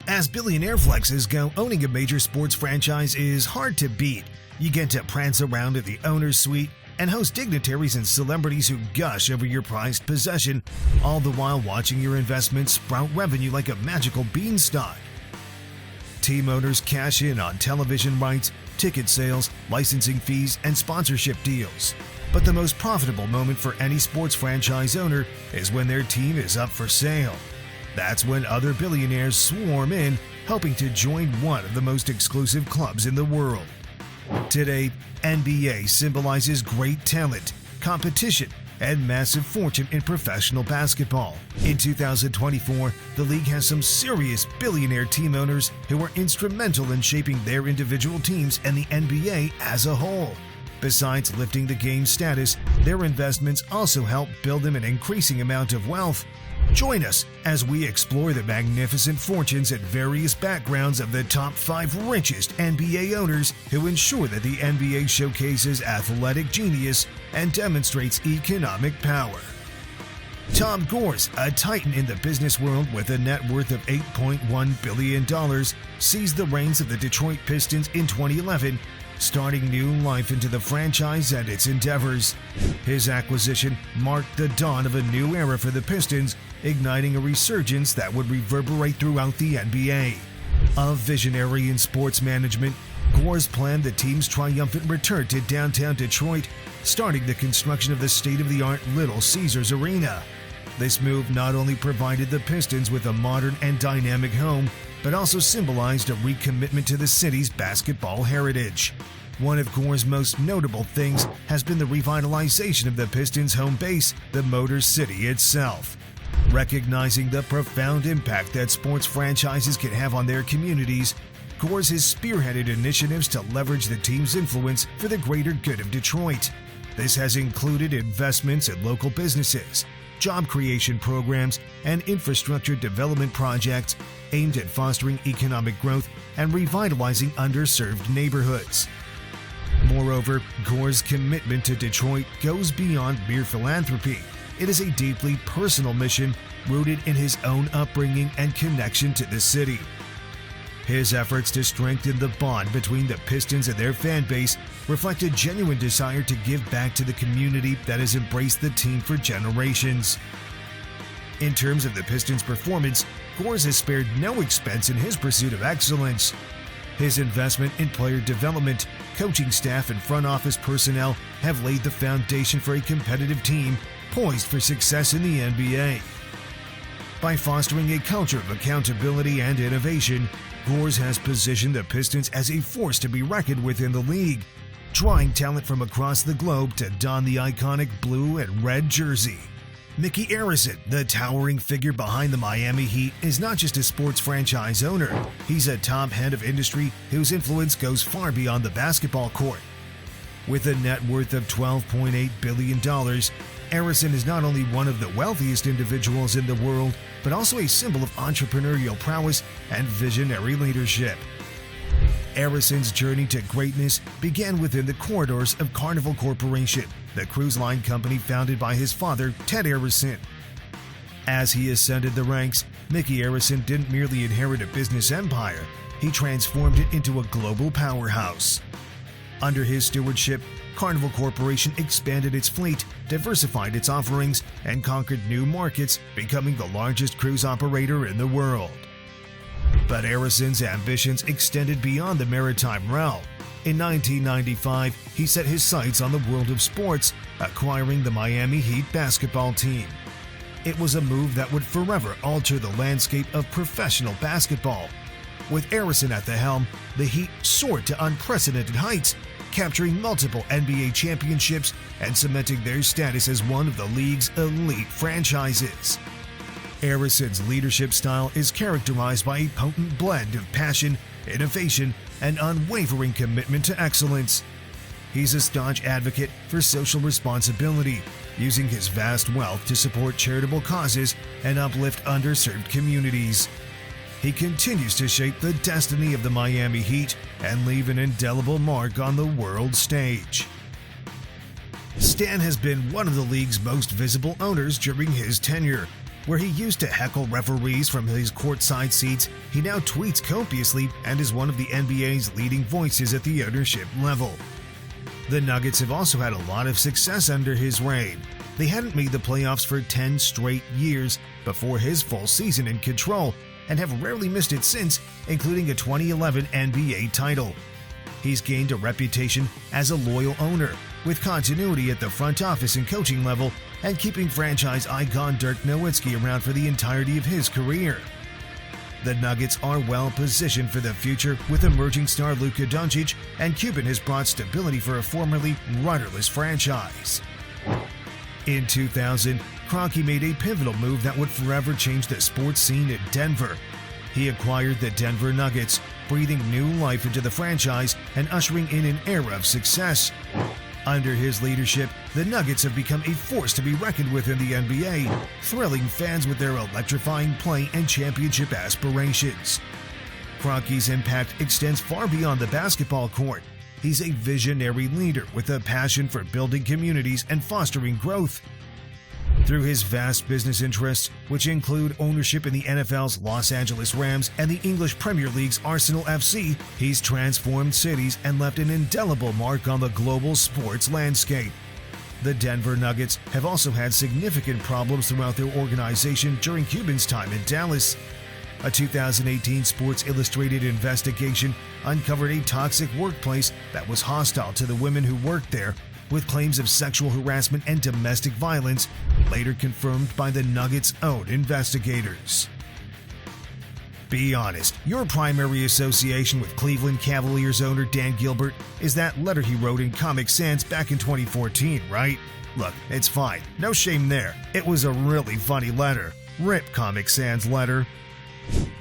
As billionaire flexes go, owning a major sports franchise is hard to beat. You get to prance around in the owner's suite and host dignitaries and celebrities who gush over your prized possession, all the while watching your investments sprout revenue like a magical beanstalk. Team owners cash in on television rights, ticket sales, licensing fees, and sponsorship deals. But the most profitable moment for any sports franchise owner is when their team is up for sale. That's when other billionaires swarm in, hoping to join one of the most exclusive clubs in the world. Today, NBA symbolizes great talent, competition, and massive fortune in professional basketball. In 2024, the league has some serious billionaire team owners who are instrumental in shaping their individual teams and the NBA as a whole. Besides lifting the game's status, their investments also help build them an increasing amount of wealth. Join us as we explore the magnificent fortunes and various backgrounds of the top 5 richest NBA owners who ensure that the NBA showcases athletic genius and demonstrates economic power. Tom Gores, a titan in the business world with a net worth of $8.1 billion, seized the reins of the Detroit Pistons in 2011, starting new life into the franchise and its endeavors. His acquisition marked the dawn of a new era for the Pistons, igniting a resurgence that would reverberate throughout the NBA. A visionary in sports management, Gores planned the team's triumphant return to downtown Detroit, starting the construction of the state-of-the-art Little Caesars Arena. This move not only provided the Pistons with a modern and dynamic home, but also symbolized a recommitment to the city's basketball heritage. One of Gores' most notable things has been the revitalization of the Pistons' home base, the Motor City itself. Recognizing the profound impact that sports franchises can have on their communities, Gores has spearheaded initiatives to leverage the team's influence for the greater good of Detroit. This has included investments in local businesses, job creation programs, and infrastructure development projects aimed at fostering economic growth and revitalizing underserved neighborhoods. Moreover, Gores' commitment to Detroit goes beyond mere philanthropy. It is a deeply personal mission rooted in his own upbringing and connection to the city. His efforts to strengthen the bond between the Pistons and their fan base reflect a genuine desire to give back to the community that has embraced the team for generations. In terms of the Pistons' performance, Gores has spared no expense in his pursuit of excellence. His investment in player development, coaching staff, and front office personnel have laid the foundation for a competitive team poised for success in the NBA. By fostering a culture of accountability and innovation, Gores has positioned the Pistons as a force to be reckoned with in the league, drawing talent from across the globe to don the iconic blue and red jersey. Mickey Arison, the towering figure behind the Miami Heat, is not just a sports franchise owner. He's a top head of industry whose influence goes far beyond the basketball court. With a net worth of $12.8 billion, Arison is not only one of the wealthiest individuals in the world, but also a symbol of entrepreneurial prowess and visionary leadership. Arison's journey to greatness began within the corridors of Carnival Corporation, the cruise line company founded by his father, Ted Arison. As he ascended the ranks, Mickey Arison didn't merely inherit a business empire, he transformed it into a global powerhouse. Under his stewardship, Carnival Corporation expanded its fleet, diversified its offerings, and conquered new markets, becoming the largest cruise operator in the world. But Arison's ambitions extended beyond the maritime realm. In 1995, he set his sights on the world of sports, acquiring the Miami Heat basketball team. It was a move that would forever alter the landscape of professional basketball. With Arison at the helm, the Heat soared to unprecedented heights, capturing multiple NBA championships and cementing their status as one of the league's elite franchises. Arison's leadership style is characterized by a potent blend of passion, innovation, and unwavering commitment to excellence. He's a staunch advocate for social responsibility, using his vast wealth to support charitable causes and uplift underserved communities. He continues to shape the destiny of the Miami Heat and leave an indelible mark on the world stage. Stan has been one of the league's most visible owners during his tenure. Where he used to heckle referees from his courtside seats, he now tweets copiously and is one of the NBA's leading voices at the ownership level. The Nuggets have also had a lot of success under his reign. They hadn't made the playoffs for 10 straight years before his full season in control, and have rarely missed it since, including a 2011 NBA title. He's gained a reputation as a loyal owner, with continuity at the front office and coaching level, and keeping franchise icon Dirk Nowitzki around for the entirety of his career. The Nuggets are well positioned for the future with emerging star Luka Doncic, and Cuban has brought stability for a formerly rudderless franchise. In 2000, Kroenke made a pivotal move that would forever change the sports scene in Denver. He acquired the Denver Nuggets, breathing new life into the franchise and ushering in an era of success. Under his leadership, the Nuggets have become a force to be reckoned with in the NBA, thrilling fans with their electrifying play and championship aspirations. Kroenke's impact extends far beyond the basketball court. He's a visionary leader with a passion for building communities and fostering growth. Through his vast business interests, which include ownership in the NFL's Los Angeles Rams and the English Premier League's Arsenal FC, he's transformed cities and left an indelible mark on the global sports landscape. The Denver Nuggets have also had significant problems throughout their organization during Cuban's time in Dallas. A 2018 Sports Illustrated investigation uncovered a toxic workplace that was hostile to the women who worked there, with claims of sexual harassment and domestic violence, later confirmed by the Nuggets' own investigators. Be honest, your primary association with Cleveland Cavaliers owner Dan Gilbert is that letter he wrote in Comic Sans back in 2014, right? Look, it's fine. No shame there. It was a really funny letter. Rip Comic Sans letter.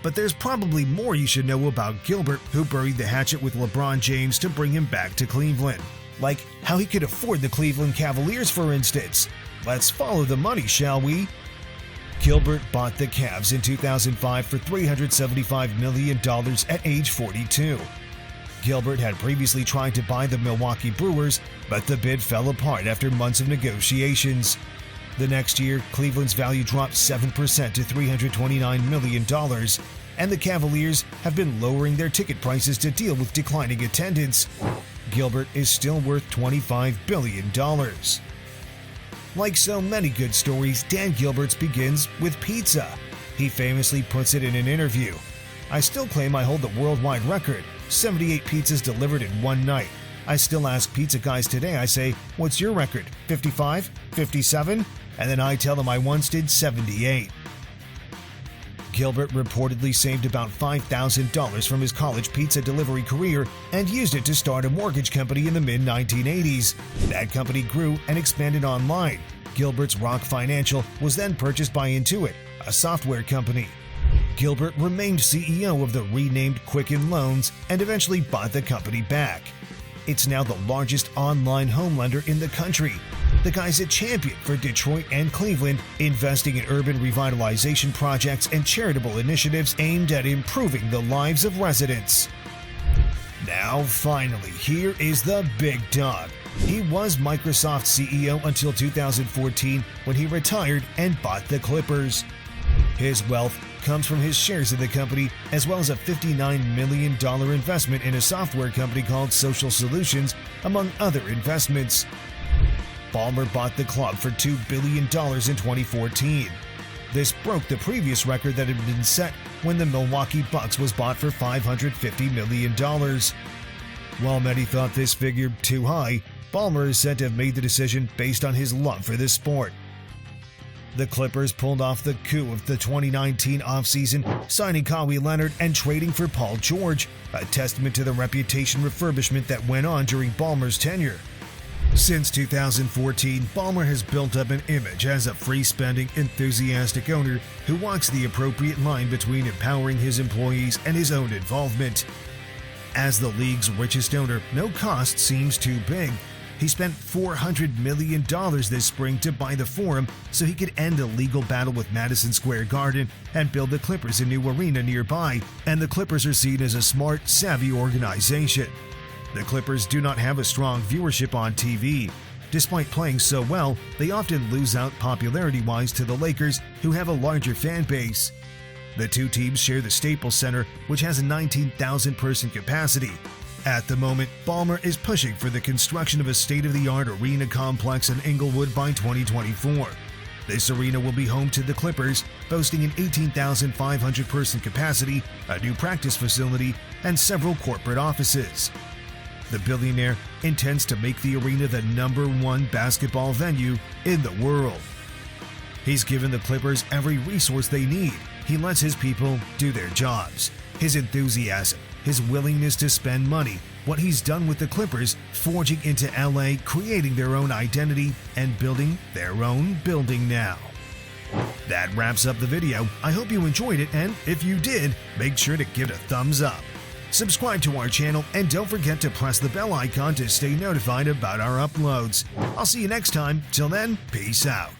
But there's probably more you should know about Gilbert, who buried the hatchet with LeBron James to bring him back to Cleveland. Like how he could afford the Cleveland Cavaliers, for instance. Let's follow the money, shall we? Gilbert bought the Cavs in 2005 for $375 million at age 42. Gilbert had previously tried to buy the Milwaukee Brewers, but the bid fell apart after months of negotiations. The next year, Cleveland's value dropped 7% to $329 million, and the Cavaliers have been lowering their ticket prices to deal with declining attendance. Gilbert is still worth $25 billion. Like so many good stories, Dan Gilbert's begins with pizza. He famously puts it in an interview. "I still claim I hold the worldwide record, 78 pizzas delivered in one night. I still ask pizza guys today, I say, what's your record, 55, 57? And then I tell them I once did 78. Gilbert reportedly saved about $5,000 from his college pizza delivery career and used it to start a mortgage company in the mid-1980s. That company grew and expanded online. Gilbert's Rock Financial was then purchased by Intuit, a software company. Gilbert remained CEO of the renamed Quicken Loans and eventually bought the company back. It's now the largest online home lender in the country. The guy's a champion for Detroit and Cleveland, investing in urban revitalization projects and charitable initiatives aimed at improving the lives of residents. Now, finally, here is the big dog. He was Microsoft's CEO until 2014, when he retired and bought the Clippers. His wealth comes from his shares in the company, as well as a $59 million investment in a software company called Social Solutions, among other investments. Ballmer bought the club for $2 billion in 2014. This broke the previous record that had been set when the Milwaukee Bucks was bought for $550 million. While many thought this figure too high, Ballmer is said to have made the decision based on his love for this sport. The Clippers pulled off the coup of the 2019 offseason, signing Kawhi Leonard and trading for Paul George, a testament to the reputation refurbishment that went on during Ballmer's tenure. Since 2014, Ballmer has built up an image as a free-spending, enthusiastic owner who walks the appropriate line between empowering his employees and his own involvement. As the league's richest owner, no cost seems too big. He spent $400 million this spring to buy the Forum so he could end a legal battle with Madison Square Garden and build the Clippers a new arena nearby, and the Clippers are seen as a smart, savvy organization. The Clippers do not have a strong viewership on TV. Despite playing so well, they often lose out popularity-wise to the Lakers, who have a larger fan base. The two teams share the Staples Center, which has a 19,000-person capacity. At the moment, Ballmer is pushing for the construction of a state-of-the-art arena complex in Inglewood by 2024. This arena will be home to the Clippers, boasting an 18,500-person capacity, a new practice facility, and several corporate offices. The billionaire intends to make the arena the #1 basketball venue in the world. He's given the Clippers every resource they need. He lets his people do their jobs. His enthusiasm, his willingness to spend money, what he's done with the Clippers, forging into LA, creating their own identity, and building their own building now. That wraps up the video. I hope you enjoyed it, and if you did, make sure to give it a thumbs up. Subscribe to our channel, and don't forget to press the bell icon to stay notified about our uploads. I'll see you next time. Till then, peace out.